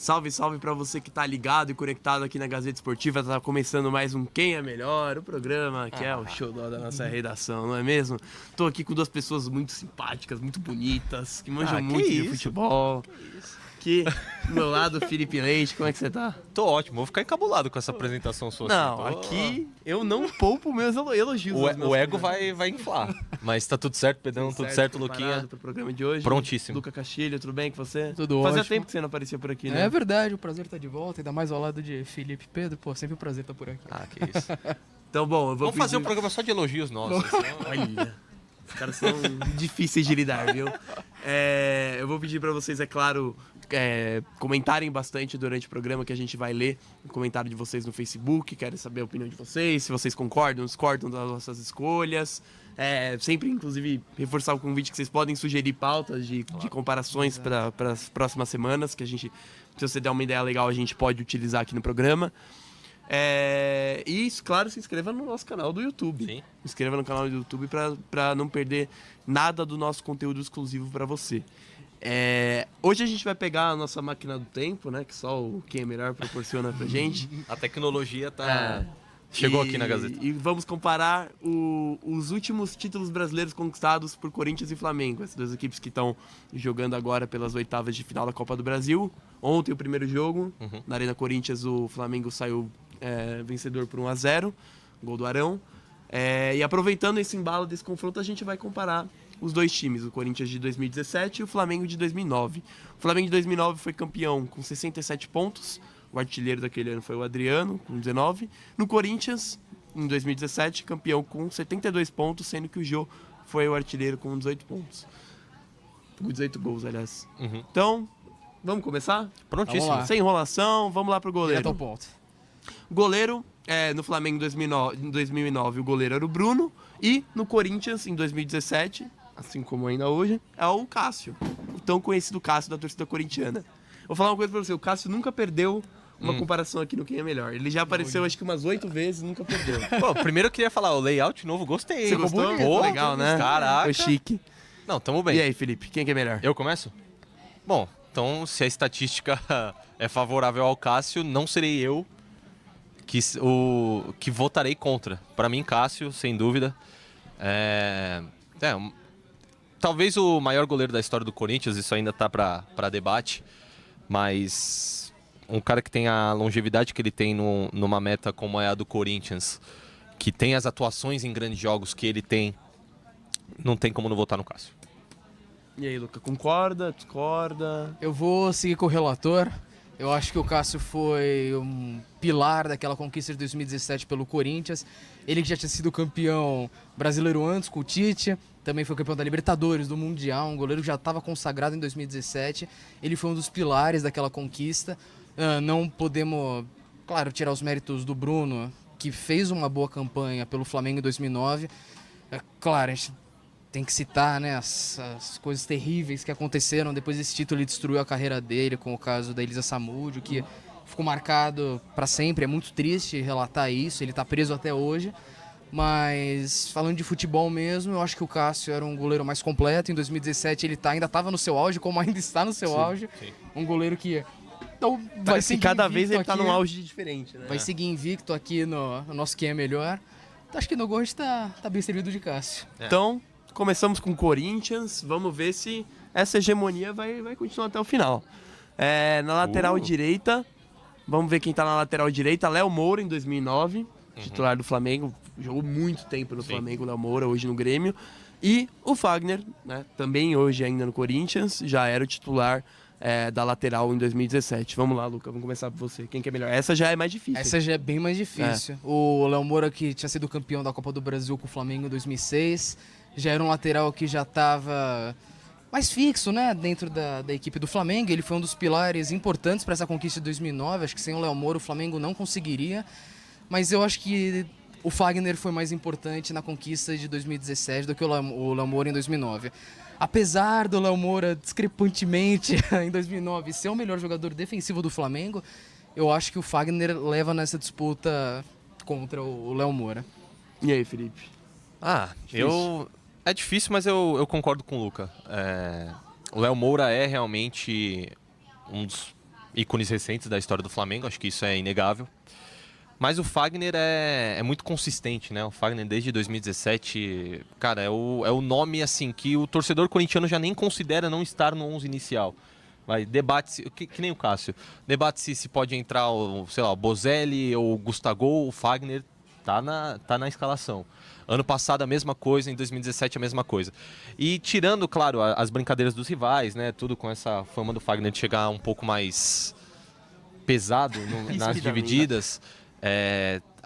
Salve, salve pra você que tá ligado e conectado aqui na Gazeta Esportiva. Tá começando mais um Quem é Melhor, o programa que é o show da nossa redação, não é mesmo? Tô aqui com duas pessoas muito simpáticas, muito bonitas, que manjam muito de futebol. Aqui, do meu lado, Felipe Leite, como é que você tá? Tô ótimo, vou ficar encabulado com essa apresentação sua. Não, aqui eu não poupo meus elogios. O ego vai inflar. Mas tá tudo certo, Pedrão, tudo certo, Luquinha. Pro programa de hoje. Prontíssimo. Luca Castilho, tudo bem com você? Tudo Fazia ótimo. tempo que você não aparecia por aqui, né? É verdade, o prazer tá de volta, ainda mais ao lado de Felipe e Pedro. Pô, sempre um prazer estar por aqui. Ah, que isso. Então, bom, eu vou Vamos fazer um programa só de elogios nossos. Olha, os caras são difíceis de lidar, viu? Eu vou pedir pra vocês, é claro, comentarem bastante durante o programa, que a gente vai ler o comentário de vocês no Facebook. Quero saber a opinião de vocês, se vocês concordam, discordam das nossas escolhas. Sempre, inclusive, reforçar o convite que vocês podem sugerir pautas de comparações para as próximas semanas, que a gente, se você der uma ideia legal, a gente pode utilizar aqui no programa. E, claro, se inscreva no nosso canal do YouTube. Sim. Se inscreva no canal do YouTube para não perder nada do nosso conteúdo exclusivo para você. Hoje a gente vai pegar a nossa máquina do tempo, né? Que só o Quem é Melhor proporciona pra gente. A tecnologia chegou aqui na Gazeta. E vamos comparar os últimos títulos brasileiros conquistados por Corinthians e Flamengo. Essas duas equipes que estão jogando agora pelas oitavas de final da Copa do Brasil. Ontem o primeiro jogo, na Arena Corinthians, o Flamengo saiu vencedor por 1-0, gol do Arão. E aproveitando esse embalo desse confronto, a gente vai comparar os dois times, o Corinthians de 2017 e o Flamengo de 2009. O Flamengo de 2009 foi campeão com 67 pontos, o artilheiro daquele ano foi o Adriano, com 19. No Corinthians, em 2017, campeão com 72 pontos, sendo que o Jô foi o artilheiro com 18 pontos. Com 18 gols, aliás. Então, vamos começar? Prontíssimo. Vamos lá. Sem enrolação, vamos lá pro goleiro. Direto ao ponto. Goleiro, no Flamengo em 2009 o goleiro era o Bruno. E no Corinthians, em 2017, assim como ainda hoje, é o Cássio. O tão conhecido Cássio da torcida corintiana. Vou falar uma coisa pra você, o Cássio nunca perdeu uma comparação aqui no Quem é Melhor. Ele já apareceu acho que umas 8 vezes e nunca perdeu. Pô, primeiro eu queria falar, o layout novo, gostei. Você gostou? Bonito. Ficou legal, né? Caraca. Foi chique. Não, tamo bem. E aí, Felipe, quem que é melhor? Eu começo? Bom, então se a estatística é favorável ao Cássio, não serei eu que votarei contra. Para mim, Cássio, sem dúvida. Talvez o maior goleiro da história do Corinthians, isso ainda tá para debate, mas um cara que tem a longevidade que ele tem numa meta como é a do Corinthians, que tem as atuações em grandes jogos que ele tem, não tem como não votar no Cássio. E aí, Luca, concorda, discorda? Eu vou seguir com o relator. Eu acho que o Cássio foi um pilar daquela conquista de 2017 pelo Corinthians. Ele que já tinha sido campeão brasileiro antes com o Tite, também foi campeão da Libertadores, do Mundial, um goleiro que já estava consagrado em 2017. Ele foi um dos pilares daquela conquista. Não podemos, claro, tirar os méritos do Bruno, que fez uma boa campanha pelo Flamengo em 2009. Claro, a gente tem que citar, né, as coisas terríveis que aconteceram depois desse título. Ele destruiu a carreira dele, com o caso da Elisa Samúdio, que ficou marcado para sempre. É muito triste relatar isso, ele está preso até hoje. Mas falando de futebol mesmo, eu acho que o Cássio era um goleiro mais completo. Em 2017 ele ainda estava no seu auge, como ainda está no seu auge. Sim. Um goleiro que vai seguir cada vez ele está aqui, num auge diferente, né? Vai seguir invicto aqui no nosso Quem é Melhor. Então, acho que no gol a gente tá bem servido de Cássio. Então, começamos com o Corinthians, vamos ver se essa hegemonia vai continuar até o final. Na lateral direita, vamos ver quem tá na lateral direita. Léo Moura, em 2009, titular do Flamengo, jogou muito tempo no Flamengo, Léo Moura, hoje no Grêmio. E o Fagner, né, também hoje ainda no Corinthians, já era o titular da lateral em 2017. Vamos lá, Luca, vamos começar por você. Quem que é melhor? Essa já é mais difícil. Essa já é bem mais difícil. O Léo Moura, que tinha sido campeão da Copa do Brasil com o Flamengo em 2006, já era um lateral que já estava mais fixo, né, dentro da equipe do Flamengo. Ele foi um dos pilares importantes para essa conquista de 2009. Acho que sem o Léo Moura o Flamengo não conseguiria. Mas eu acho que o Fagner foi mais importante na conquista de 2017 do que o Léo Moura em 2009. Apesar do Léo Moura, discrepantemente, em 2009, ser o melhor jogador defensivo do Flamengo, eu acho que o Fagner leva nessa disputa contra o Léo Moura. E aí, Felipe? É difícil, mas eu concordo com o Luca. O Léo Moura é realmente um dos ícones recentes da história do Flamengo, acho que isso é inegável. Mas o Fagner é muito consistente, né? O Fagner desde 2017, cara, é o nome assim que o torcedor corintiano já nem considera não estar no 11 inicial. Debate-se, que nem o Cássio, debate-se se pode entrar, sei lá, o Bozelli ou o Gustavo, o Fagner tá na escalação. Ano passado a mesma coisa, em 2017 a mesma coisa. E tirando, claro, as brincadeiras dos rivais, né? Tudo com essa fama do Fagner de chegar um pouco mais pesado nas divididas.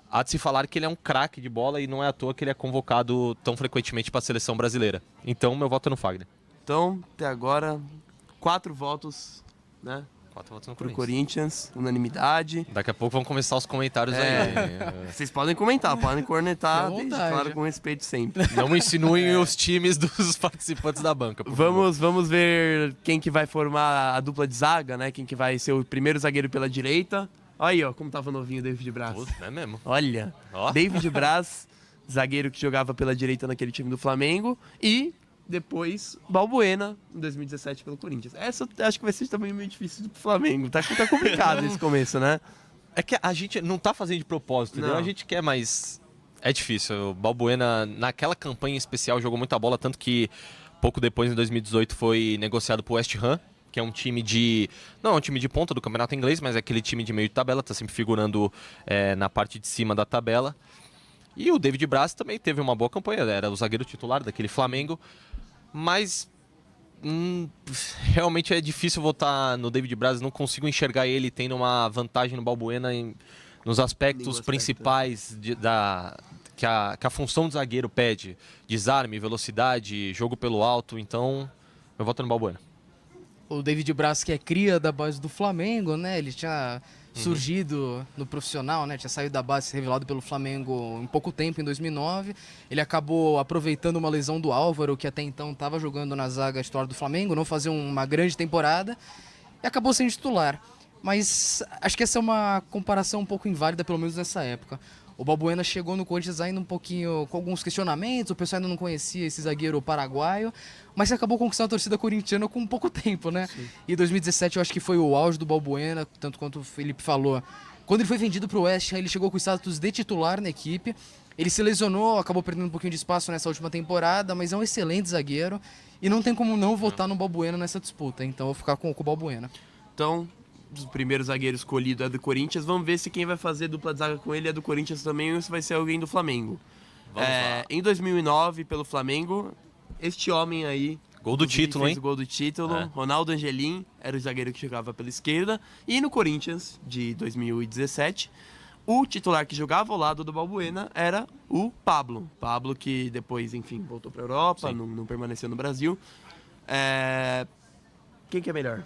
Há de se falar que ele é um craque de bola e não é à toa que ele é convocado tão frequentemente para a seleção brasileira. Então, meu voto é no Fagner. Então, até agora, 4 votos, né? 4 votos no Pro Corinthians, unanimidade. Daqui a pouco vão começar os comentários aí. Vocês podem comentar, podem cornetar, Fica à desde, vontade. claro, com respeito sempre. Não insinuem os times dos participantes da banca. por favor. Vamos ver quem que vai formar a dupla de zaga, né? Quem que vai ser o primeiro zagueiro pela direita. Olha aí, ó, como tava novinho o David Braz. Putz, é mesmo. Olha, Ó. David Braz, zagueiro que jogava pela direita naquele time do Flamengo. E depois Balbuena, em 2017 pelo Corinthians. Essa eu acho que vai ser também meio difícil do Flamengo. Tá complicado esse começo, né? É que a gente não tá fazendo de propósito, entendeu? Não. A gente quer, mas é difícil. O Balbuena, naquela campanha especial, jogou muita bola, tanto que pouco depois, em 2018, foi negociado pro West Ham, que é um time de... Não é um time de ponta do campeonato inglês, mas é aquele time de meio de tabela, tá sempre figurando na parte de cima da tabela. E o David Braz também teve uma boa campanha, era o zagueiro titular daquele Flamengo, mas realmente é difícil votar no David Braz, não consigo enxergar ele tendo uma vantagem no Balbuena nos aspectos Nenhum aspecto, principais que a função do zagueiro pede: desarme, velocidade, jogo pelo alto. Então eu voto no Balbuena. O David Braz, que é cria da base do Flamengo, né? Ele tinha surgido no profissional, né? Tinha saído da base, revelado pelo Flamengo em pouco tempo, em 2009. Ele acabou aproveitando uma lesão do Álvaro, que até então estava jogando na zaga titular do Flamengo, não fazia uma grande temporada, e acabou sendo titular. Mas acho que essa é uma comparação um pouco inválida, pelo menos nessa época. O Balbuena chegou no Corinthians ainda um pouquinho com alguns questionamentos, o pessoal ainda não conhecia esse zagueiro paraguaio, mas acabou conquistando a torcida corintiana com pouco tempo, né? Sim. E 2017 eu acho que foi o auge do Balbuena, tanto quanto o Felipe falou. Quando ele foi vendido para o West Ham, ele chegou com o status de titular na equipe. Ele se lesionou, acabou perdendo um pouquinho de espaço nessa última temporada, mas é um excelente zagueiro e não tem como não votar no Balbuena nessa disputa. Então eu vou ficar com o Balbuena. Então, o primeiro zagueiro escolhido é do Corinthians. Vamos ver se quem vai fazer dupla de zaga com ele é do Corinthians também ou se vai ser alguém do Flamengo. Vamos lá. Em 2009, pelo Flamengo, este homem aí... Gol do título, fez hein? O gol do título. Ronaldo Angelim era o zagueiro que jogava pela esquerda. E no Corinthians, de 2017, o titular que jogava ao lado do Balbuena era o Pablo. Pablo que depois, enfim, voltou para a Europa, não permaneceu no Brasil. Quem que é melhor?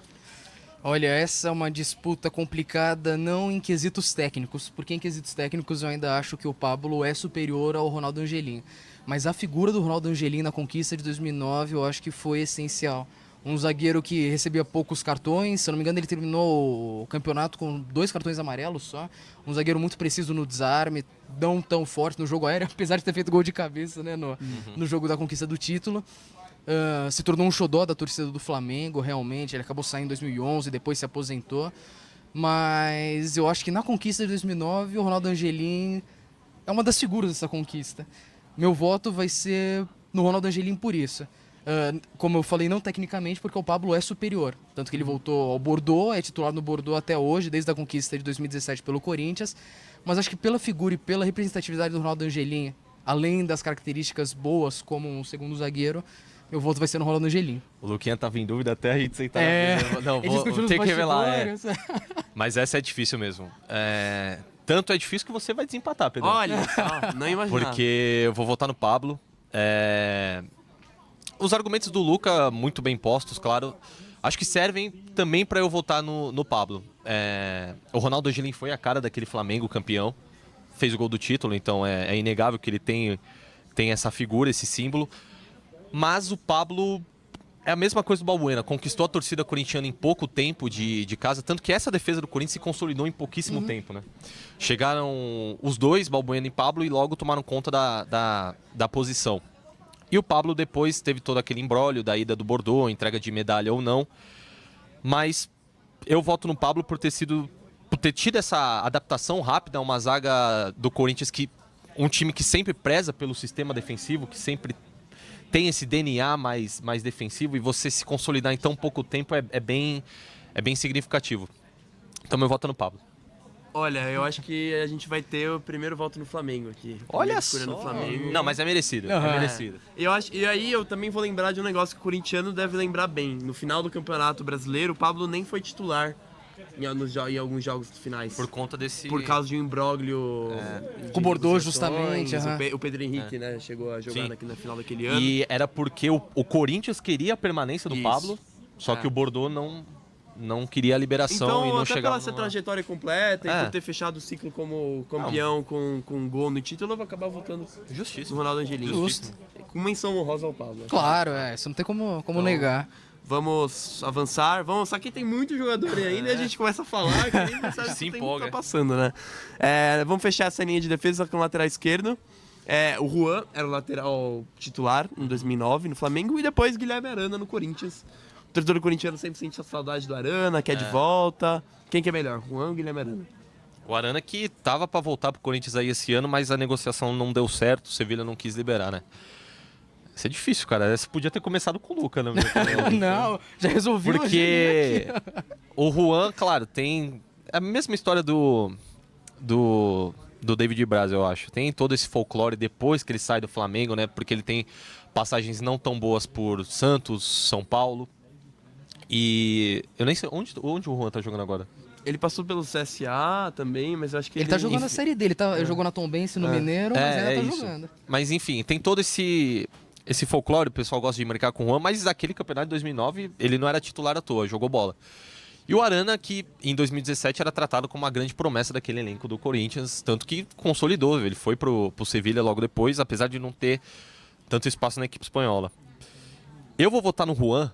Olha, essa é uma disputa complicada, não em quesitos técnicos, porque em quesitos técnicos eu ainda acho que o Pablo é superior ao Ronaldo Angelim. Mas a figura do Ronaldo Angelim na conquista de 2009 eu acho que foi essencial. Um zagueiro que recebia poucos cartões, se eu não me engano ele terminou o campeonato com 2 cartões amarelos só. Um zagueiro muito preciso no desarme, não tão forte no jogo aéreo, apesar de ter feito gol de cabeça, né, no jogo da conquista do título. Se tornou um xodó da torcida do Flamengo, realmente. Ele acabou saindo em 2011, depois se aposentou. Mas eu acho que na conquista de 2009, o Ronaldo Angelim é uma das figuras dessa conquista. Meu voto vai ser no Ronaldo Angelim por isso. Como eu falei, não tecnicamente, porque o Pablo é superior. Tanto que ele voltou ao Bordeaux, é titular no Bordeaux até hoje, desde a conquista de 2017 pelo Corinthians. Mas acho que pela figura e pela representatividade do Ronaldo Angelim, além das características boas como um segundo zagueiro, meu voto vai ser no Ronaldo Angelim. O Luquinha tava em dúvida até a gente sentar. Não, vou discutiu nos ter que revelar. bastidores. Mas essa é difícil mesmo. Tanto é difícil que você vai desempatar, Pedro. Olha só, não imaginava. Porque eu vou votar no Pablo. Os argumentos do Luca, muito bem postos, claro. Acho que servem também para eu votar no Pablo. O Ronaldo Angelim foi a cara daquele Flamengo campeão. Fez o gol do título, então é inegável que ele tem essa figura, esse símbolo. Mas o Pablo é a mesma coisa do Balbuena. Conquistou a torcida corintiana em pouco tempo de casa. Tanto que essa defesa do Corinthians se consolidou em pouquíssimo tempo, né? Chegaram os dois, Balbuena e Pablo, e logo tomaram conta da posição. E o Pablo depois teve todo aquele imbróglio da ida do Bordeaux, entrega de medalha ou não. Mas eu voto no Pablo por ter tido essa adaptação rápida a uma zaga do Corinthians, um time que sempre preza pelo sistema defensivo, que sempre tem esse DNA mais defensivo, e você se consolidar em tão pouco tempo é bem significativo. Então eu voto no Pablo. Olha, eu acho que a gente vai ter o primeiro voto no Flamengo aqui. Olha só! só! No Flamengo. Não, mas é merecido. Uhum. É merecido. E aí eu também vou lembrar de um negócio que o corintiano deve lembrar bem. No final do Campeonato Brasileiro, o Pablo nem foi titular em alguns jogos finais. Por conta desse... Por causa de um imbróglio Com o Bordeaux, negociações. justamente. O Pedro Henrique, né, chegou a jogar aqui na final daquele ano. E era porque o Corinthians queria a permanência do Isso. Pablo, só que o Bordeaux não queria a liberação Então, e não até chegava pela essa trajetória completa e por ter fechado o ciclo como campeão com gol no título, eu vou acabar votando no Justíssimo. Ronaldo Angelini. Justo. Com menção honrosa ao Pablo. Claro, isso não tem como negar. Vamos avançar. Só que tem muito jogador aí ainda, e a gente começa a falar que nem sabe Se o que empolga. tá passando, né? Vamos fechar essa linha de defesa com o lateral esquerdo. O Juan era o lateral titular em 2009 no Flamengo, e depois Guilherme Arana no Corinthians. O torcedor corintiano sempre sente a saudade do Arana, quer de volta. Quem que é melhor, Juan ou Guilherme Arana? O Arana que tava pra voltar pro Corinthians aí esse ano, mas a negociação não deu certo, o Sevilha não quis liberar, né? Isso é difícil, cara. Você podia ter começado com o Luca, né? Não, já resolvi. Porque o Juan, claro, tem a mesma história do David Braz, eu acho. Tem todo esse folclore depois que ele sai do Flamengo, né? Porque ele tem passagens não tão boas por Santos, São Paulo. E eu nem sei onde o Juan tá jogando agora. Ele passou pelo CSA também, mas eu acho que Ele tá jogando a Série D, ele jogou na Tombense no Mineiro, mas ainda tá isso. jogando. Mas enfim, tem todo esse folclore, o pessoal gosta de marcar com o Juan, mas aquele campeonato de 2009 ele não era titular à toa, jogou bola. E o Arana, que em 2017 era tratado como uma grande promessa daquele elenco do Corinthians, tanto que consolidou, ele foi pro Sevilha logo depois, apesar de não ter tanto espaço na equipe espanhola. Eu vou votar no Juan,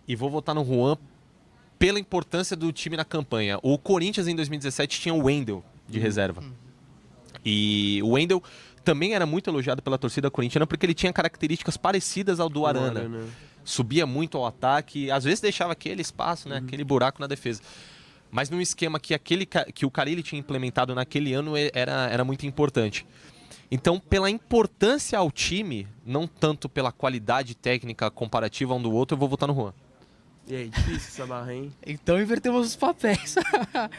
e vou votar no Juan pela importância do time na campanha. O Corinthians em 2017 tinha o Wendel de reserva. E o Wendel também era muito elogiado pela torcida corintiana porque ele tinha características parecidas ao do Arana. Subia muito ao ataque, às vezes deixava aquele espaço, né, aquele buraco na defesa. Mas num esquema que o Carille tinha implementado naquele ano era muito importante. Então, pela importância ao time, não tanto pela qualidade técnica comparativa um do outro, eu vou votar no Juan. E aí, difícil essa barra, hein? Então invertemos os papéis.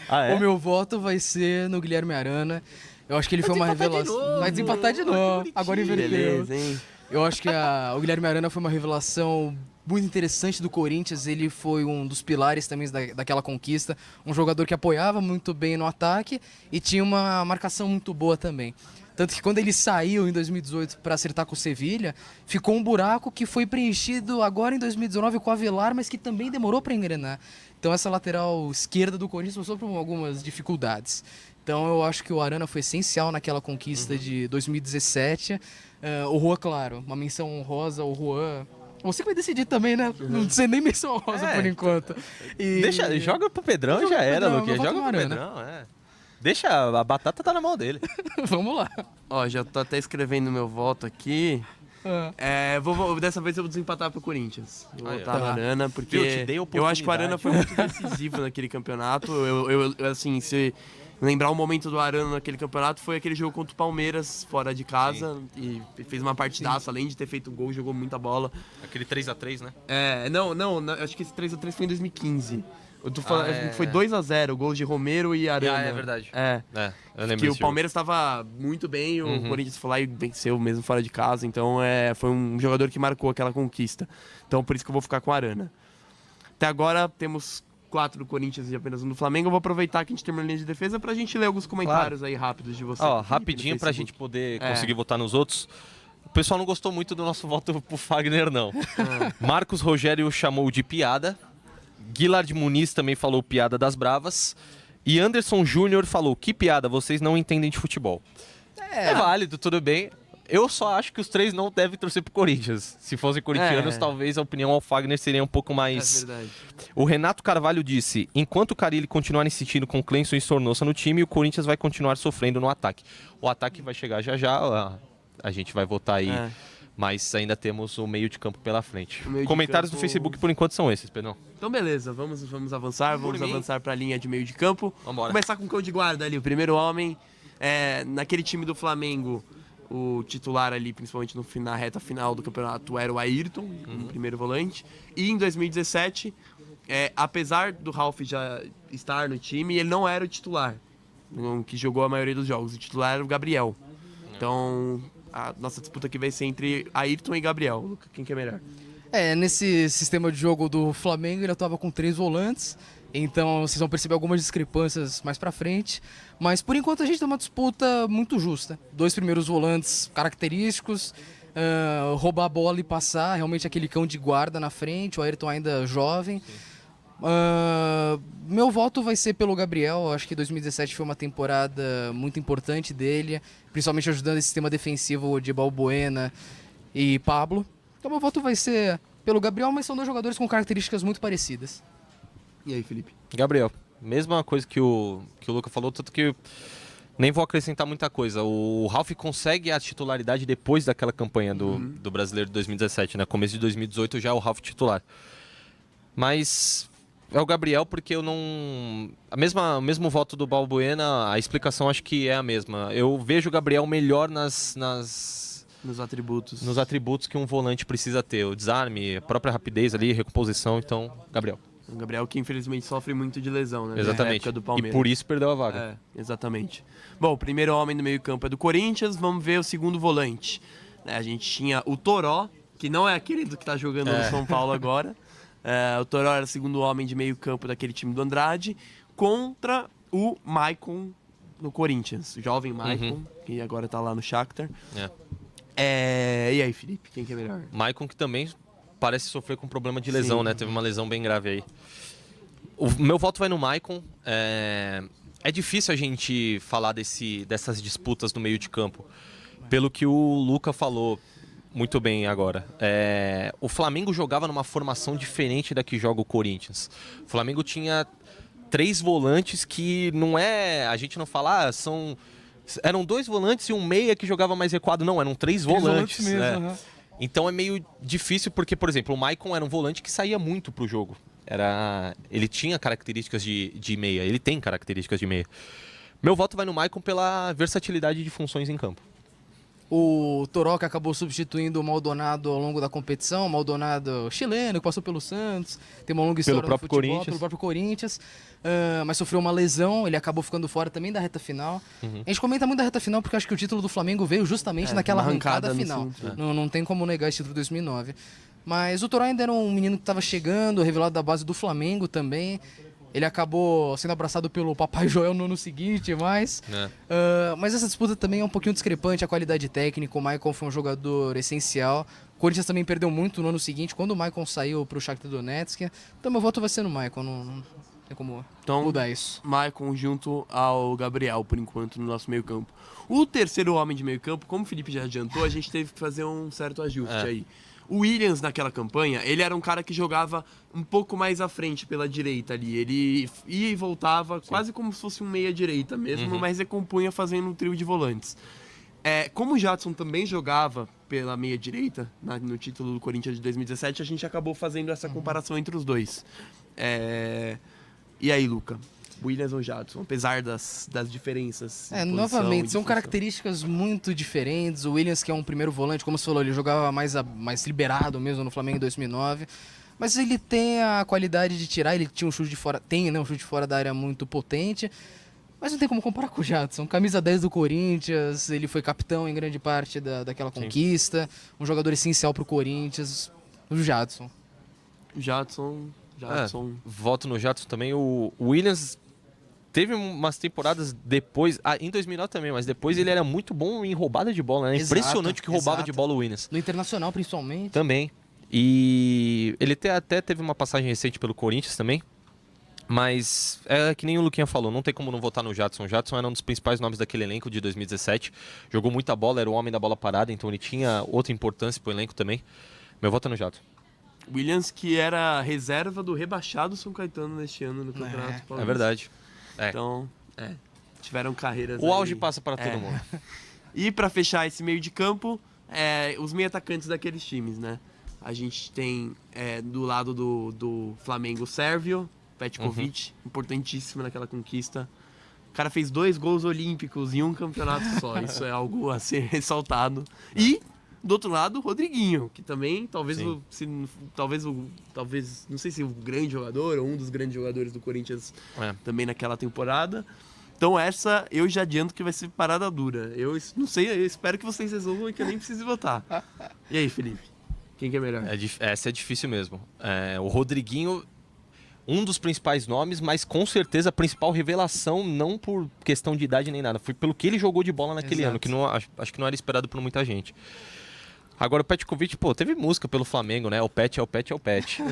Ah, é? O meu voto vai ser no Guilherme Arana. Eu acho que ele foi uma revelação. Vai desempatar de novo. Agora inverteu. Beleza, hein? Eu acho que o Guilherme Arana foi uma revelação muito interessante do Corinthians. Ele foi um dos pilares também daquela conquista. Um jogador que apoiava muito bem no ataque e tinha uma marcação muito boa também. Tanto que quando ele saiu em 2018 para acertar com o Sevilha, ficou um buraco que foi preenchido agora em 2019 com o Avelar, mas que também demorou para engrenar. Então essa lateral esquerda do Corinthians passou por algumas dificuldades. Então eu acho que o Arana foi essencial naquela conquista de 2017. O Juan, claro, uma menção honrosa ao Juan. Você que vai decidir também, né? Não sei nem menção honrosa por enquanto. Joga pro Pedrão e já era, Luquinha. Joga pro Arana. Pedrão, Deixa, a batata tá na mão dele. Vamos lá. Ó, já tô até escrevendo meu voto aqui. Dessa vez eu vou desempatar pro Corinthians. Vou votar no Arana, porque Eu te dei eu acho que o Arana foi muito decisivo naquele campeonato. Assim, se lembrar o momento do Arana naquele campeonato, foi aquele jogo contra o Palmeiras, fora de casa, e fez uma partidaça, além de ter feito gol, jogou muita bola. Aquele 3x3, né? Acho que esse 3x3 foi em 2015. Eu tô falando, foi 2x0, gols de Romero e Arana. É verdade. Eu lembro Que o desse Palmeiras estava muito bem, o Corinthians foi lá e venceu mesmo fora de casa. Então foi um jogador que marcou aquela conquista. Então por isso que eu vou ficar com a Arana. Até agora temos 4 do Corinthians e apenas um do Flamengo. Eu vou aproveitar que a gente terminou a linha de defesa pra gente ler alguns comentários aí rápidos de vocês. Ó, Felipe, rapidinho no pra Facebook. gente poder conseguir votar nos outros. O pessoal não gostou muito do nosso voto pro Fagner, não. Marcos Rogério chamou de piada. Guilherme Muniz também falou piada das bravas. E Anderson Júnior falou, que piada, vocês não entendem de futebol. É válido, tudo bem. Eu só acho que os 3 não devem torcer pro Corinthians. Se fossem corintianos, talvez a opinião ao Fagner seria um pouco mais... É verdade. O Renato Carvalho disse, enquanto o Carille continuar insistindo com Cleison e Sornosa no time, o Corinthians vai continuar sofrendo no ataque. O ataque vai chegar já já, a gente vai votar aí Mas ainda temos o meio de campo pela frente. O meio de Comentários campo- do Facebook por enquanto são esses, Pedrão. Então beleza, vamos avançar, vamos mim. avançar para a linha de meio de campo. Vambora. Começar com o cão de guarda ali, o primeiro homem. Naquele time do Flamengo, o titular ali, principalmente na reta final do campeonato, era o Ayrton, o primeiro volante. E em 2017, apesar do Ralf já estar no time, ele não era o titular, que jogou a maioria dos jogos. O titular era o Gabriel. Então, a nossa disputa aqui vai ser entre Ayrton e Gabriel. Luca, quem que é melhor? Nesse sistema de jogo do Flamengo, ele atuava com 3 volantes, então vocês vão perceber algumas discrepâncias mais pra frente. Mas por enquanto a gente tem uma disputa muito justa. 2 primeiros volantes característicos, roubar a bola e passar, realmente aquele cão de guarda na frente, o Ayrton ainda jovem. Meu voto vai ser pelo Gabriel. Acho que 2017 foi uma temporada muito importante dele, principalmente ajudando esse sistema defensivo de Balbuena e Pablo. Então meu voto vai ser pelo Gabriel, mas são 2 jogadores com características muito parecidas. E aí, Felipe? Gabriel, mesma coisa que o Luca falou, tanto que nem vou acrescentar muita coisa. O Ralf consegue a titularidade depois daquela campanha do Brasileiro de 2017, né? Começo de 2018 já é o Ralf titular. Mas é o Gabriel porque eu não... O mesmo voto do Balbuena, a explicação acho que é a mesma. Eu vejo o Gabriel melhor Nos atributos. nos atributos que um volante precisa ter. O desarme, a própria rapidez ali, recomposição. Então, Gabriel. O Gabriel que infelizmente sofre muito de lesão, né? Na Exatamente. época do E Palmeiras. por isso perdeu a vaga. Exatamente. Bom, o primeiro homem do meio campo é do Corinthians, vamos ver o segundo volante. A gente tinha o Toró, que não é aquele do que tá jogando no São Paulo agora. O Toró era o segundo homem de meio campo daquele time do Andrade, contra o Maicon no Corinthians. O jovem Maicon, que agora tá lá no Shakhtar. E aí, Felipe, quem que é melhor? Maicon que também parece sofrer com problema de lesão, né? Teve uma lesão bem grave aí. O meu voto vai no Maicon. É difícil a gente falar dessas disputas no meio de campo. Pelo que o Luca falou muito bem agora. O Flamengo jogava numa formação diferente da que joga o Corinthians. O Flamengo tinha 3 volantes que não é... A gente não fala, eram 2 volantes e um meia que jogava mais recuado. Não, eram 3 volantes. mesmo, Então é meio difícil porque, por exemplo, o Maicon era um volante que saía muito pro jogo. Ele tinha características de meia, ele tem características de meia. Meu voto vai no Maicon pela versatilidade de funções em campo. O Toró que acabou substituindo o Maldonado ao longo da competição, o Maldonado chileno, que passou pelo Santos, tem uma longa história no próprio futebol, Corinthians. pelo próprio Corinthians, mas sofreu uma lesão, ele acabou ficando fora também da reta final. A gente comenta muito da reta final porque acho que o título do Flamengo veio justamente naquela uma arrancada arrancada final. no fim. Não tem como negar esse título de 2009. Mas o Toró ainda era um menino que estava chegando, revelado da base do Flamengo também. Ele acabou sendo abraçado pelo Papai Joel no ano seguinte, mas essa disputa também é um pouquinho discrepante, a qualidade técnica. O Maicon foi um jogador essencial. O Corinthians também perdeu muito no ano seguinte, quando o Maicon saiu para o Shakhtar Donetsk. Então meu voto vai ser no Maicon, não tem como mudar isso. Maicon junto ao Gabriel, por enquanto, no nosso meio campo. O terceiro homem de meio campo, como o Felipe já adiantou, a gente teve que fazer um certo ajuste aí. O Williams, naquela campanha, ele era um cara que jogava um pouco mais à frente pela direita ali. Ele ia e voltava quase como se fosse um meia-direita mesmo, mas recompunha fazendo um trio de volantes. Como o Jadson também jogava pela meia-direita, no título do Corinthians de 2017, a gente acabou fazendo essa comparação entre os dois. E aí, Luca? Williams ou Jadson, apesar das diferenças. Novamente, são características muito diferentes. O Williams, que é um primeiro volante, como você falou, ele jogava mais liberado mesmo no Flamengo em 2009. Mas ele tem a qualidade de tirar, ele tinha um chute de fora, um chute de fora da área muito potente. Mas não tem como comparar com o Jadson. Camisa 10 do Corinthians, ele foi capitão em grande parte daquela conquista. Um jogador essencial pro Corinthians, o Jadson. Jadson. Voto no Jadson também. O Williams teve umas temporadas depois, em 2009 também, mas depois ele era muito bom em roubada de bola, né? Impressionante que roubava de bola o Williams. No Internacional, principalmente. Também. E ele até teve uma passagem recente pelo Corinthians também, mas é que nem o Luquinha falou, não tem como não votar no Jadson. O Jadson era um dos principais nomes daquele elenco de 2017, jogou muita bola, era o homem da bola parada, então ele tinha outra importância pro elenco também. Meu voto é no Jadson. Williams, que era reserva do rebaixado São Caetano neste ano no Campeonato Paulista. É verdade. Então, tiveram carreiras O auge aí. passa para todo mundo. E para fechar esse meio de campo, os meio atacantes daqueles times, né? A gente tem do lado do Flamengo o Sérvio, Petkovic, importantíssimo naquela conquista. O cara fez 2 gols olímpicos em um campeonato só, isso é algo a ser ressaltado. E, do outro lado, o Rodriguinho, que também talvez não sei se o grande jogador ou um dos grandes jogadores do Corinthians também naquela temporada. Então essa eu já adianto que vai ser parada dura. Eu não sei, eu espero que vocês resolvam e que eu nem precise votar. E aí, Felipe? Quem que é melhor? Essa é difícil mesmo. O Rodriguinho, um dos principais nomes, mas com certeza a principal revelação, não por questão de idade nem nada, foi pelo que ele jogou de bola naquele ano, que acho que não era esperado por muita gente. Agora o Petkovic, teve música pelo Flamengo, né? O Pet é o Pet é o Pet.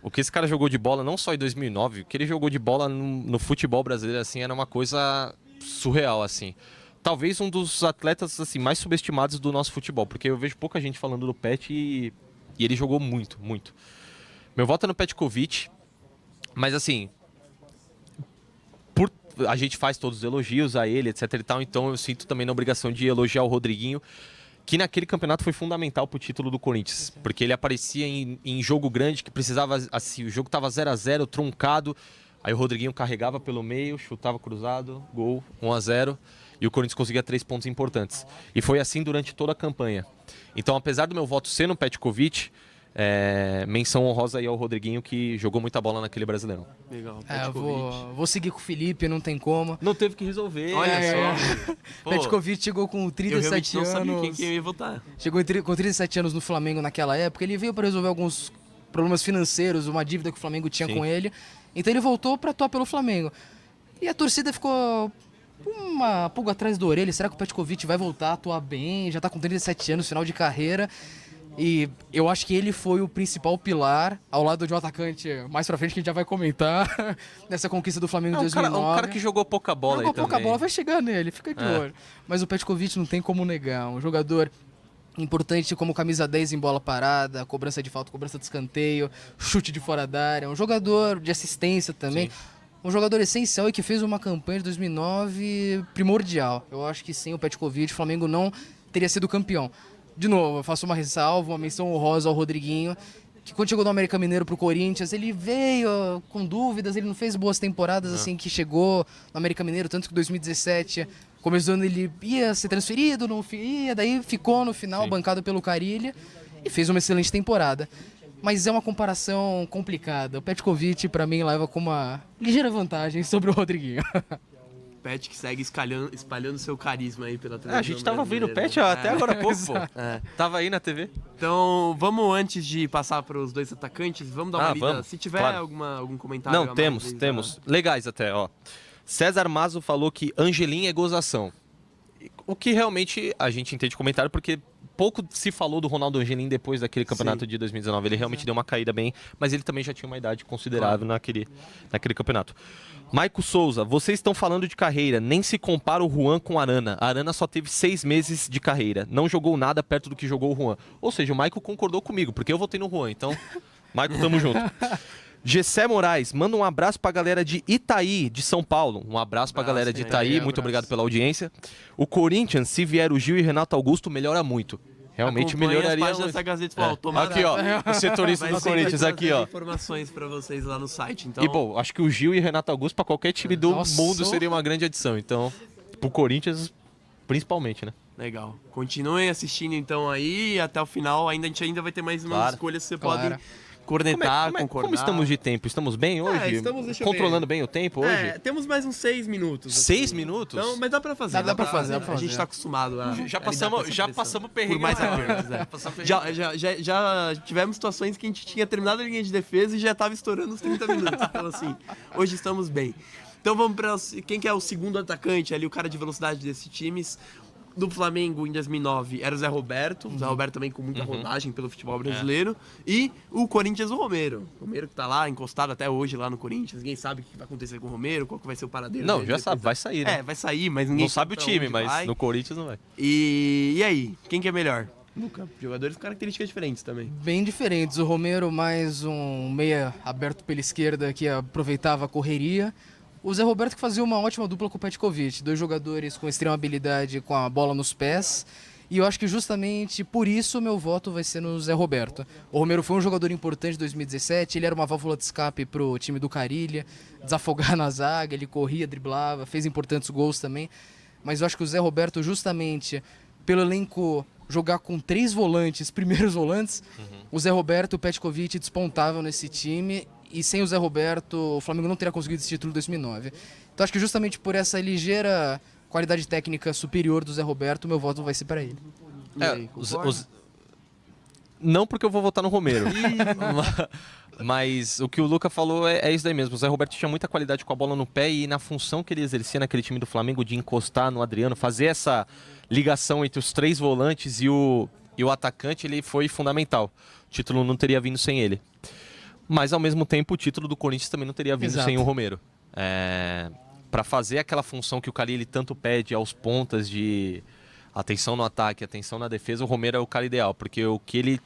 O que esse cara jogou de bola, não só em 2009, o que ele jogou de bola no futebol brasileiro, assim, era uma coisa surreal, assim. Talvez um dos atletas assim, mais subestimados do nosso futebol, porque eu vejo pouca gente falando do Pet e ele jogou muito, muito. Meu voto é no Petkovic, mas assim, a gente faz todos os elogios a ele, etc e tal, então eu sinto também na obrigação de elogiar o Rodriguinho, que naquele campeonato foi fundamental pro título do Corinthians, porque ele aparecia em jogo grande, que precisava, assim, o jogo tava 0-0, truncado, aí o Rodriguinho carregava pelo meio, chutava cruzado, gol, 1-0, e o Corinthians conseguia 3 pontos importantes. E foi assim durante toda a campanha. Então, apesar do meu voto ser no Petkovic, menção honrosa aí ao Rodriguinho, que jogou muita bola naquele Brasileirão. Legal, vou seguir com o Felipe, não tem como. Não teve que resolver. Olha só. Petkovic chegou com 37 anos. Eu realmente não sabia quem ia votar. Chegou com 37 anos no Flamengo naquela época. Ele veio para resolver alguns problemas financeiros, uma dívida que o Flamengo tinha com ele. Então ele voltou para atuar pelo Flamengo. E a torcida ficou uma pulga atrás da orelha. Será que o Petkovic vai voltar a atuar bem? Já tá com 37 anos, final de carreira. E eu acho que ele foi o principal pilar, ao lado de um atacante mais pra frente, que a gente já vai comentar, nessa conquista do Flamengo em 2009. Um cara que jogou pouca bola jogou aí pouca também. Bola, vai chegar nele, fica de olho. Mas o Petkovic não tem como negar, um jogador importante como camisa 10 em bola parada, cobrança de falta, cobrança de escanteio, chute de fora da área, um jogador de assistência também. Sim. Um jogador essencial e que fez uma campanha de 2009 primordial. Eu acho que sem o Petkovic, o Flamengo não teria sido campeão. De novo, eu faço uma ressalva, uma menção honrosa ao Rodriguinho, que quando chegou do América Mineiro pro Corinthians, ele veio com dúvidas, ele não fez boas temporadas assim que chegou no América Mineiro, tanto que em 2017, começo do ano ele ia ser transferido, não ia, daí ficou no final, bancado pelo Carilli, e fez uma excelente temporada. Mas é uma comparação complicada. O Petkovic, pra mim, leva com uma ligeira vantagem sobre o Rodriguinho. Pet que segue espalhando seu carisma aí pela televisão. A gente tava vendo o Pet até agora há pouco, pô. Tava aí na TV. Então, vamos, antes de passar para os dois atacantes, vamos dar uma lida. Vamos, se tiver claro. algum comentário. Não, temos. Legais até, ó. César Mazo falou que Angelim é gozação. O que realmente a gente entende de comentário, porque pouco se falou do Ronaldo Angelim depois daquele campeonato de 2019. Ele realmente deu uma caída bem, mas ele também já tinha uma idade considerável naquele campeonato. Maico Souza, vocês estão falando de carreira, nem se compara o Juan com a Arana. A Arana só teve 6 meses de carreira, não jogou nada perto do que jogou o Juan. Ou seja, o Maico concordou comigo, porque eu votei no Juan, então, Maico, tamo junto. Gessé Moraes, manda um abraço pra galera de Itaí, de São Paulo. Um abraço pra galera de Itaí, muito obrigado pela audiência. O Corinthians, se vier o Gil e Renato Augusto, melhora muito. Realmente melhoraria. Essa Gazeta Aqui, ó, o setorista do Corinthians, aqui, ó. Informações pra vocês lá no site, então. E bom, acho que o Gil e Renato Augusto pra qualquer time do mundo seria uma grande adição. Então, pro Corinthians, principalmente, né? Legal. Continuem assistindo então aí até o final. A gente ainda vai ter mais umas escolhas que você pode cornetar, concordar. Como estamos de tempo? Estamos bem hoje? Estamos, controlando bem o tempo hoje? Temos mais uns 6 minutos. 6 minutos? Então, mas dá pra fazer. Dá pra fazer. A gente tá acostumado a Já passamos perrengue. Por mais já tivemos situações que a gente tinha terminado a linha de defesa e já tava estourando os 30 minutos. Então, assim, hoje estamos bem. Então vamos pra quem que é o segundo atacante ali, o cara de velocidade desses times. Do Flamengo em 2009 era o Zé Roberto. O Zé Roberto também com muita rodagem pelo futebol brasileiro. E o Corinthians, o Romero. O Romero que tá lá, encostado até hoje lá no Corinthians. Ninguém sabe o que vai acontecer com o Romero, qual que vai ser o paradeiro. Não, já sabe, vai sair, né? Vai sair, mas ninguém não sabe o time, mas vai. No Corinthians não vai. E aí, quem que é melhor? Luca, jogadores com características diferentes também. Bem diferentes. O Romero mais um meia aberto pela esquerda que aproveitava a correria. O Zé Roberto que fazia uma ótima dupla com o Petkovic. 2 jogadores com extrema habilidade com a bola nos pés. E eu acho que justamente por isso meu voto vai ser no Zé Roberto. O Romero foi um jogador importante em 2017, ele era uma válvula de escape pro time do Carilha, desafogar na zaga, ele corria, driblava, fez importantes gols também. Mas eu acho que o Zé Roberto, justamente pelo elenco jogar com 3 volantes, primeiros volantes, o Zé Roberto e o Petkovic despontavam nesse time, e sem o Zé Roberto o Flamengo não teria conseguido esse título em 2009. Então acho que justamente por essa ligeira qualidade técnica superior do Zé Roberto, meu voto vai ser para ele. Não porque eu vou votar no Romero. Mas o que o Luca falou é isso daí mesmo. O Zé Roberto tinha muita qualidade com a bola no pé e na função que ele exercia naquele time do Flamengo de encostar no Adriano, fazer essa ligação entre os 3 volantes e o atacante, ele foi fundamental. O título não teria vindo sem ele. Mas ao mesmo tempo o título do Corinthians também não teria vindo sem o Romero. Para fazer aquela função que o Carille tanto pede aos pontas de atenção no ataque, atenção na defesa, o Romero é o cara ideal, porque o que ele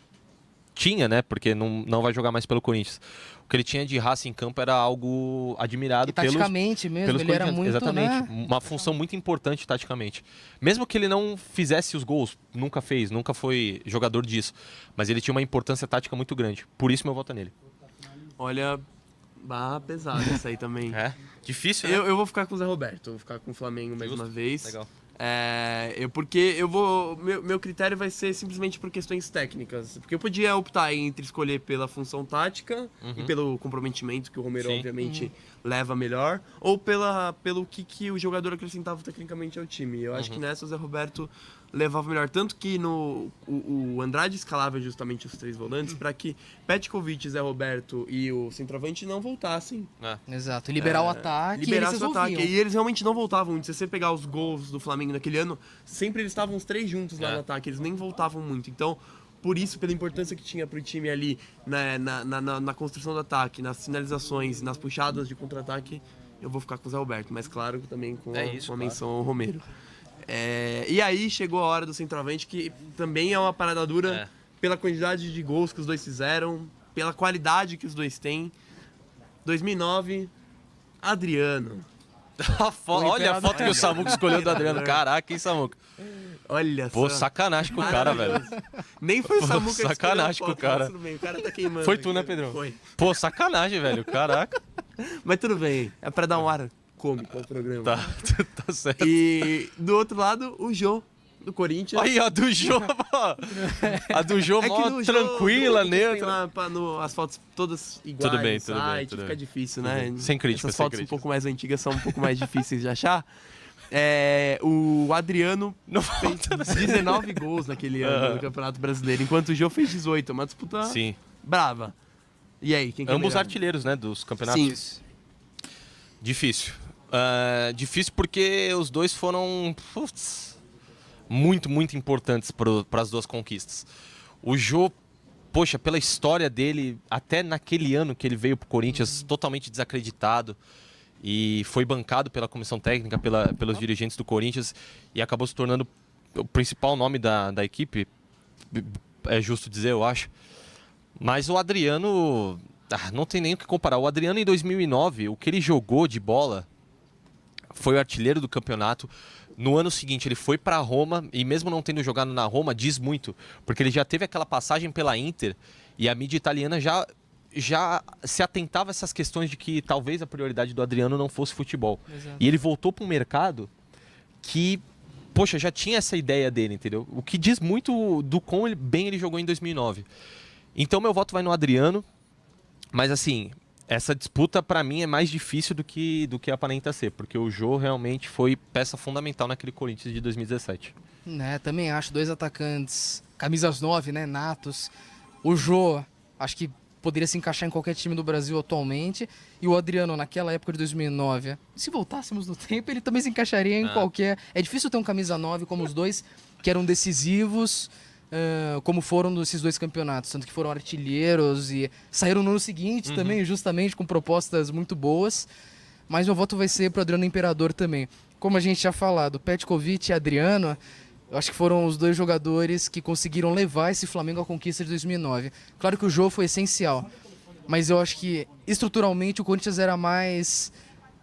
tinha, né? Porque não vai jogar mais pelo Corinthians. O que ele tinha de raça em campo era algo admirado e taticamente mesmo, ele era muito... Exatamente, né? uma função muito importante taticamente. Mesmo que ele não fizesse os gols, nunca fez, nunca foi jogador disso, mas ele tinha uma importância tática muito grande. Por isso meu voto é nele. Olha, pesada essa aí também. Difícil, né? Eu vou ficar com o Zé Roberto, eu vou ficar com o Flamengo mais uma vez. Legal. Porque eu vou. Meu critério vai ser simplesmente por questões técnicas. Porque eu podia optar entre escolher pela função tática e pelo comprometimento que o Romero, obviamente, leva melhor, ou pelo que o jogador acrescentava tecnicamente ao time. Eu acho que nessa o Zé Roberto levava melhor. Tanto que o Andrade escalava justamente os 3 volantes para que Petkovic, Zé Roberto e o centroavante não voltassem. Exato, liberar o ataque. Liberar eles o ataque. E eles realmente não voltavam muito. Se você pegar os gols do Flamengo naquele ano, sempre eles estavam os 3 juntos lá no ataque. Eles nem voltavam muito. Então, por isso, pela importância que tinha pro time ali na construção do ataque, nas finalizações, nas puxadas de contra-ataque, eu vou ficar com o Zé Roberto. Mas claro, também com uma menção ao Romero. E aí chegou a hora do centroavante, que também é uma parada dura pela quantidade de gols que os dois fizeram, pela qualidade que os dois têm. 2009, Adriano. Olha a foto que o Samuco escolheu do Adriano. Caraca, hein, Samuco? Olha Pô, só. sacanagem com o cara, velho. Nem foi o Samuco que sacanagem com o cara. Tudo bem, o cara tá queimando. Foi tu, né, Pedrão? Foi. Pô, sacanagem, velho. Caraca. Mas tudo bem, é pra dar um ar cômico ao programa. Tá certo. E do outro lado, o Jô, do Corinthians. Aí, a do Jô, a do Jô mó tranquila, neutra. As fotos todas iguais. Tudo bem, tudo bem. Fica difícil, né? Sem crítica, Essas fotos um pouco mais antigas são um pouco mais difíceis de achar. O Adriano fez 19 gols naquele ano no Campeonato Brasileiro, enquanto o Jô fez 18. Uma disputa brava. E aí, quem que é Ambos melhor? artilheiros, né, dos campeonatos. Sim. Difícil. Difícil porque os dois foram muito, muito importantes para as duas conquistas. O Jô, poxa, pela história dele, até naquele ano que ele veio para o Corinthians totalmente desacreditado e foi bancado pela comissão técnica, pelos dirigentes do Corinthians e acabou se tornando o principal nome da equipe, é justo dizer, eu acho. Mas o Adriano, não tem nem o que comparar. O Adriano em 2009, o que ele jogou de bola, foi o artilheiro do campeonato. No ano seguinte ele foi para Roma e mesmo não tendo jogado na Roma, diz muito, porque ele já teve aquela passagem pela Inter e a mídia italiana já se atentava a essas questões de que talvez a prioridade do Adriano não fosse futebol. Exato. E ele voltou para um mercado que, poxa, já tinha essa ideia dele, entendeu? O que diz muito do quão bem ele jogou em 2009. Então meu voto vai no Adriano, mas assim, essa disputa para mim é mais difícil do que aparenta ser, porque o Jô realmente foi peça fundamental naquele Corinthians de 2017. Também acho 2 atacantes, camisas 9, né, natos. O Jô, acho que poderia se encaixar em qualquer time do Brasil atualmente, e o Adriano naquela época de 2009, se voltássemos no tempo, ele também se encaixaria em qualquer... É difícil ter um camisa 9 como os dois, que eram decisivos, como foram nesses 2 campeonatos, tanto que foram artilheiros e saíram no ano seguinte também, justamente com propostas muito boas. Mas meu voto vai ser pro Adriano Imperador também. Como a gente já falado, Petkovic e Adriano, eu acho que foram os 2 jogadores que conseguiram levar esse Flamengo à conquista de 2009. Claro que o jogo foi essencial, mas eu acho que estruturalmente o Corinthians era mais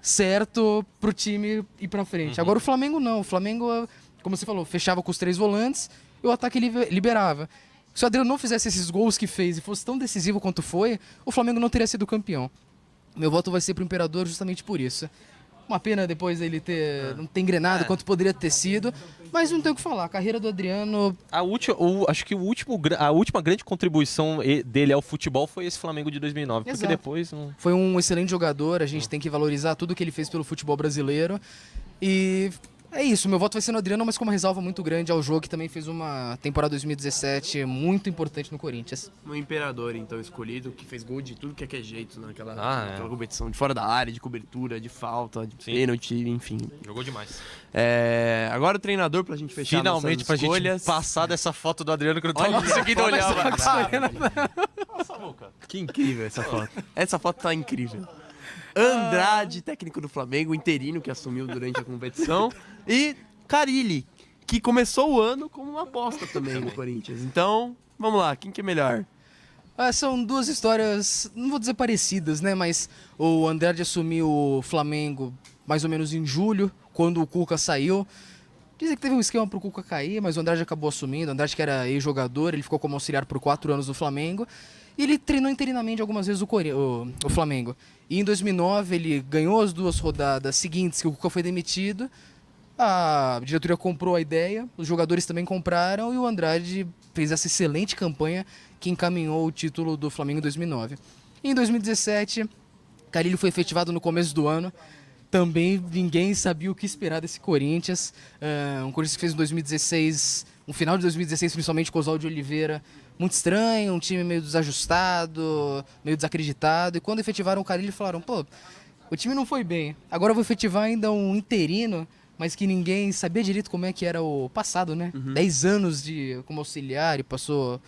certo pro time ir pra frente. Agora o Flamengo não, o Flamengo, como você falou, fechava com os 3 volantes e o ataque liberava. Se o Adriano não fizesse esses gols que fez e fosse tão decisivo quanto foi, o Flamengo não teria sido campeão. Meu voto vai ser pro Imperador justamente por isso. Uma pena depois ele não ter engrenado quanto poderia ter sido, mas não tem o que falar. A carreira do Adriano... Acho que a última grande contribuição dele ao futebol foi esse Flamengo de 2009, Exato. porque depois... Não... Foi um excelente jogador, a gente tem que valorizar tudo que ele fez pelo futebol brasileiro. E é isso, meu voto vai ser no Adriano, mas com uma ressalva muito grande ao jogo, que também fez uma temporada 2017 muito importante no Corinthians. Um Imperador, então, escolhido, que fez gol de tudo que é jeito naquela competição. De fora da área, de cobertura, de falta, de pênalti, enfim. Jogou demais. Agora o treinador, pra gente fechar finalmente, nossas escolhas. Gente passar dessa foto do Adriano que eu não tava conseguindo olhar. Nossa, boca. Que incrível essa foto. Essa foto tá incrível. Andrade, técnico do Flamengo, interino, que assumiu durante a competição. E Carille, que começou o ano como uma aposta também no Corinthians. Então, vamos lá, quem que é melhor? São duas histórias, não vou dizer parecidas, né? Mas o Andrade assumiu o Flamengo mais ou menos em julho, quando o Cuca saiu. Dizem que teve um esquema pro Cuca cair, mas o Andrade acabou assumindo. O Andrade, que era ex-jogador, ele ficou como auxiliar por 4 anos do Flamengo. E ele treinou interinamente algumas vezes o Flamengo. E em 2009 ele ganhou as 2 rodadas seguintes que o Cuca foi demitido. A diretoria comprou a ideia, os jogadores também compraram e o Andrade fez essa excelente campanha que encaminhou o título do Flamengo em 2009. E em 2017, Carille foi efetivado no começo do ano. Também ninguém sabia o que esperar desse Corinthians. Um Corinthians que fez em 2016, um final de 2016, principalmente com o Oswaldo de Oliveira, muito estranho, um time meio desajustado, meio desacreditado. E quando efetivaram o Carille, falaram, pô, o time não foi bem. Agora eu vou efetivar ainda um interino, mas que ninguém sabia direito como é que era o passado, né? 10 anos como auxiliar e passou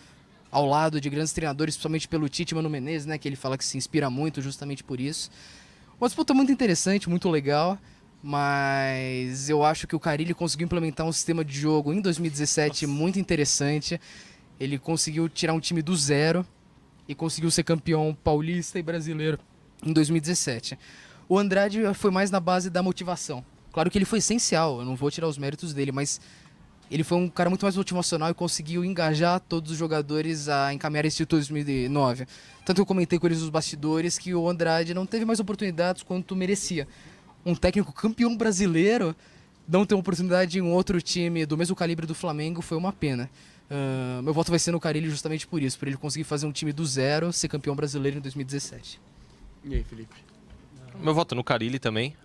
ao lado de grandes treinadores, principalmente pelo Tite Mano Menezes, né? Que ele fala que se inspira muito justamente por isso. Uma disputa muito interessante, muito legal, mas eu acho que o Carille conseguiu implementar um sistema de jogo em 2017 muito interessante. Ele conseguiu tirar um time do zero e conseguiu ser campeão paulista e brasileiro em 2017. O Andrade foi mais na base da motivação. Claro que ele foi essencial, eu não vou tirar os méritos dele, mas ele foi um cara muito mais motivacional e conseguiu engajar todos os jogadores a encaminhar esse título 2009. Tanto que eu comentei com eles nos bastidores que o Andrade não teve mais oportunidades quanto merecia. Um técnico campeão brasileiro não ter uma oportunidade em um outro time do mesmo calibre do Flamengo foi uma pena. Meu voto vai ser no Carille justamente por isso, por ele conseguir fazer um time do zero, ser campeão brasileiro em 2017. E aí, Felipe? Meu voto no Carille também.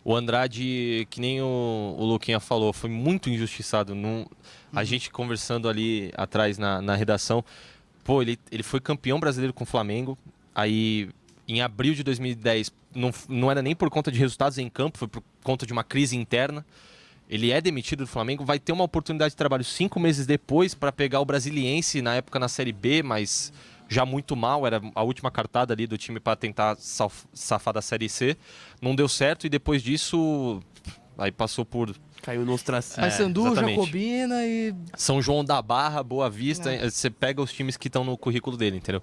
O Andrade, que nem o Luquinha falou, foi muito injustiçado. A gente conversando ali atrás na redação, pô, ele foi campeão brasileiro com o Flamengo, aí em abril de 2010, não era nem por conta de resultados em campo, foi por conta de uma crise interna. Ele é demitido do Flamengo, vai ter uma oportunidade de trabalho 5 meses depois para pegar o Brasiliense, na época na Série B, mas já muito mal, era a última cartada ali do time para tentar safar da Série C. Não deu certo e depois disso, aí passou por... Caiu no ostracismo. Paysandu, Jacobina e... São João da Barra, Boa Vista, você pega os times que estão no currículo dele, entendeu?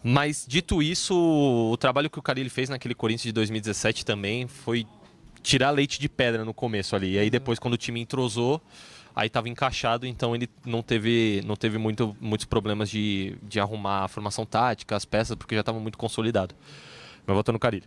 Mas, dito isso, o trabalho que o Carille fez naquele Corinthians de 2017 também foi tirar leite de pedra no começo ali. E aí depois, quando o time entrosou, aí estava encaixado, então ele não teve muitos problemas de arrumar a formação tática, as peças, porque já estava muito consolidado. Meu voto no Carille.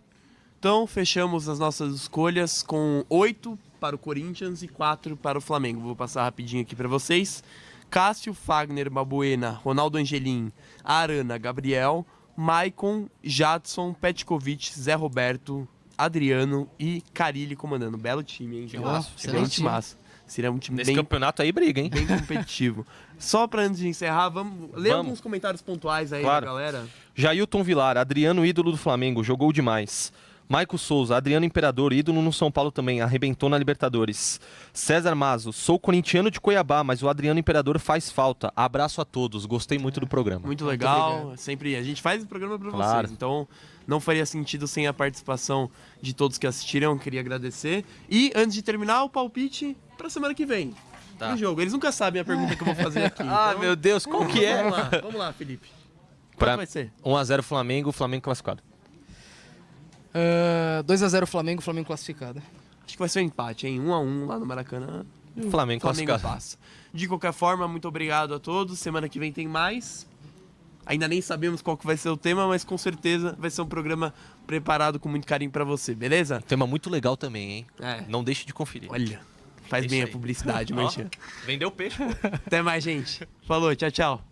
Então, fechamos as nossas escolhas com 8 para o Corinthians e 4 para o Flamengo. Vou passar rapidinho aqui para vocês. Cássio, Fagner, Babuena, Ronaldo Angelim, Arana, Gabriel, Maicon, Jadson, Petkovic, Zé Roberto, Adriano e Carille comandando. Belo time, hein? Excelente massa. Seria um time nesse campeonato aí briga, hein? Bem competitivo. Só para antes de encerrar, vamos ler alguns comentários pontuais aí da galera. Jailton Vilar, Adriano, ídolo do Flamengo, jogou demais. Maico Souza, Adriano Imperador, ídolo no São Paulo também, arrebentou na Libertadores. César Mazo, sou corintiano de Cuiabá, mas o Adriano Imperador faz falta. Abraço a todos, gostei muito do programa. Muito legal, sempre a gente faz o programa para vocês, então não faria sentido sem a participação de todos que assistiram, queria agradecer. E antes de terminar, o palpite para semana que vem. Tá. No jogo, eles nunca sabem a pergunta que eu vou fazer aqui. Então... meu Deus, como que é? Vamos lá, Felipe. Quanto vai ser? 1-0 Flamengo, Flamengo classificado. 2-0 Flamengo, Flamengo classificado. Acho que vai ser um empate, hein? 1-1 lá no Maracanã. Flamengo Flamengo classificado. passa. De qualquer forma, muito obrigado a todos. Semana que vem tem mais. Ainda nem sabemos qual que vai ser o tema, mas com certeza vai ser um programa preparado com muito carinho pra você, beleza? Tema muito legal também, hein? É. Não deixe de conferir. Olha, faz Isso bem a aí. publicidade, Ó, Mancha. vendeu peixe, pô. Até mais, gente. Falou, tchau, tchau.